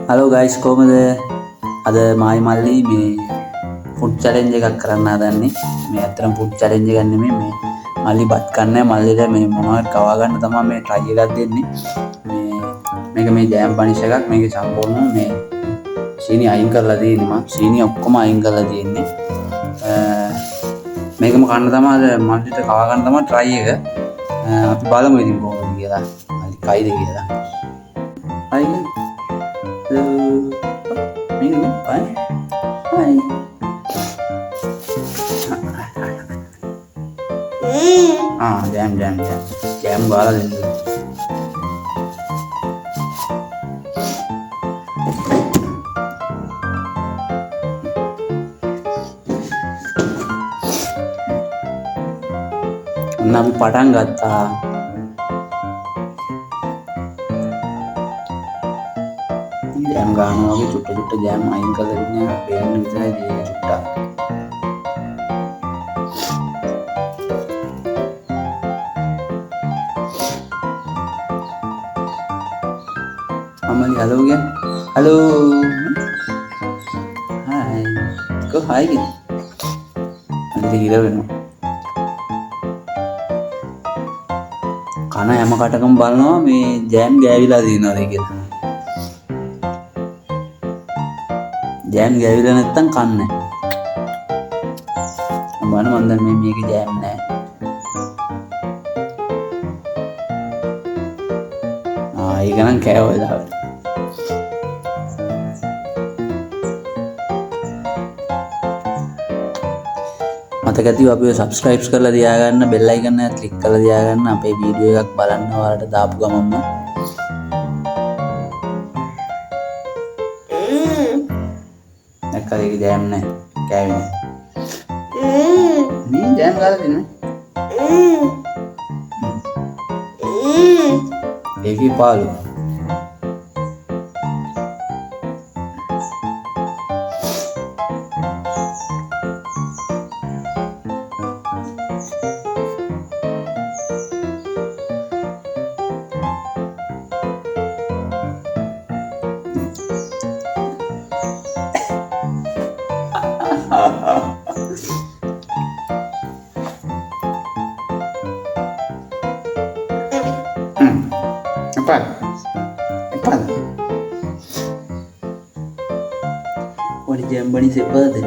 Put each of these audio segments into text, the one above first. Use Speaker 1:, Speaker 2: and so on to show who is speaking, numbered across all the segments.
Speaker 1: Hello guys කොහමද? අද මායි මල්ලි මේ ෆුඩ් චැලෙන්ජ් එකක් කරන්න හදන්නේ. මේ ඇත්තටම ෆුඩ් චැලෙන්ජ් එකක් නෙමෙයි මේ මල්ලි බත් කන්නේ මල්ලිට මේ මොනවද කවා ගන්න තමයි මේ try එකක් දෙන්නේ. මේක මේ ජෑම් පනිෂ් එකක් මේක සම්පූර්ණ මේ සීනි අයින් කරලා තියෙන්නේ මම. සීනි ඔක්කොම අයින් කරලා තියෙන්නේ. මේකම කන්න තමයි අද මල්ලිට කවා ගන්න තමයි try එක. අපි බලමු ඉතින් කොහොමද කියලා. මල්ලි කයිද කියලා. අයියෝ Minggu, hai. Jam gala dulu. Nabi padang gata. Jam ගන්නවා වගේ චුට්ට චුට්ට ජෑම් අයින් කරලා ඉන්න පේන්න විතරයි මේ චුට්ටක්. අමලි හලෝ ගියා. හලෝ. හායි. කො හායි ගියා. අනිත් හිර වෙනවා. කන හැම කටකම බලනවා මේ ජෑම් ගෑවිලා දිනනවාද කියලා. ජෑම් ගෑවිලා නැත්තම් කන්නේ. මම දැන් මේකේ ජෑම් නැහැ. ඒක නම් කෑවෝ දාලා. මතක ඇතිව අපිව subscribe කරලා තියාගන්න bell icon එක click කරලා තියාගන්න අපේ වීඩියෝ එකක් බලන්න ඔයාලට දාපු ගමන්ම කලේ ජෑම් නැහැ කෑවේ නැහැ මේ ජෑම් ගාලා දෙන්නේ ඒකේ පාළු Apa? Oh, di jam bani siapa deh?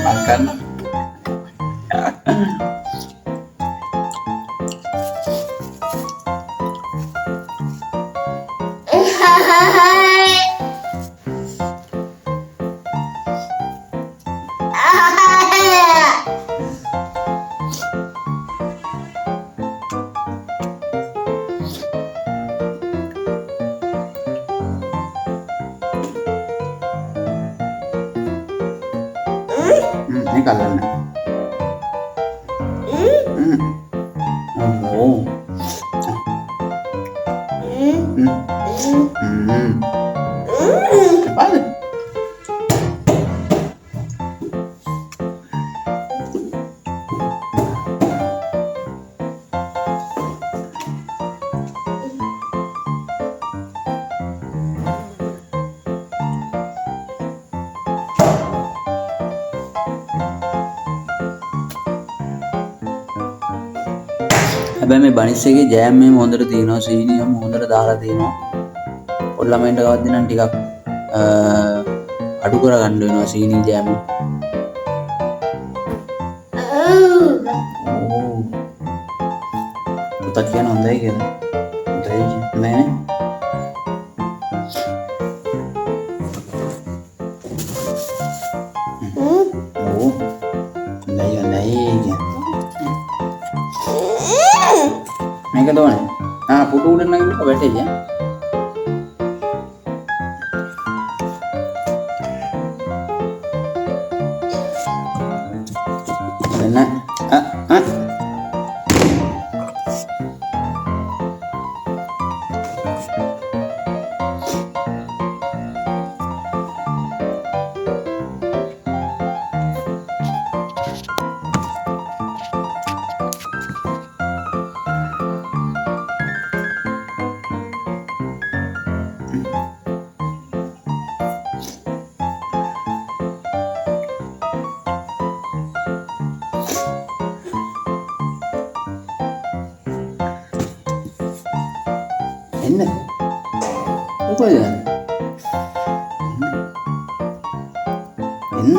Speaker 1: Makan. Ini kalian. Oh. Apa? හැබැයි මේ බනිස් එකේ ජෑම් මේ හොඳට තියෙනවා සීනියම හොඳට දාලා තියෙනවා. පොඩි ළමයින්ට කවද්ද නම් ටිකක් අඩු කරගන්න වෙනවා සීනි ජෑම්. පුතා කියන හොඳයි කියලා. හොඳයි නේ. Oh, này. මේක දෝනේ. පුටු උඩ නැගිට වැටෙයි ඈ. එන්න එන්න. කොහෙද? එන්න.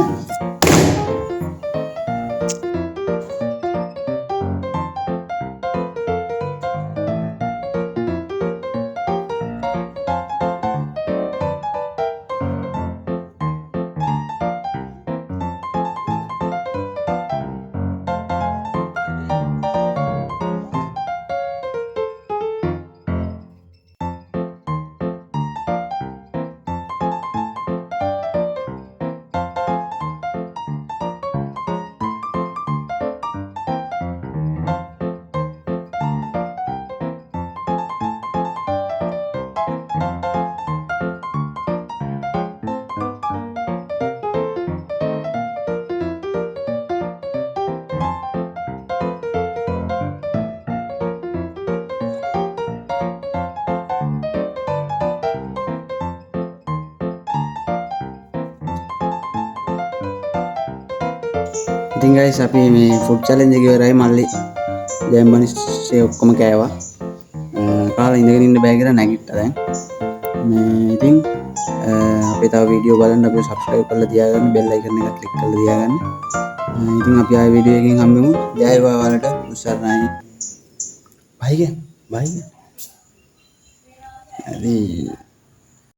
Speaker 1: ඉතින් guys අපි මේ ෆුඩ් challenge එක ඉවරයි. මල්ලි ජැම්බනිස්සේ ඔක්කොම කෑවා. කාලා ඉඳගෙන ඉන්න බෑ කියලා නැගිට්ටා දැන්. මේ ඉතින් අපි තව වීඩියෝ බලන්න අපි subscribe කරලා තියාගන්න, bell icon එක click කරලා තියාගන්න. ඉතින් අපි ආයෙ වීඩියෝ එකකින් හම්බෙමු. ජය වේවා ඔයාලට. උස්සරණයි. bye. හරි.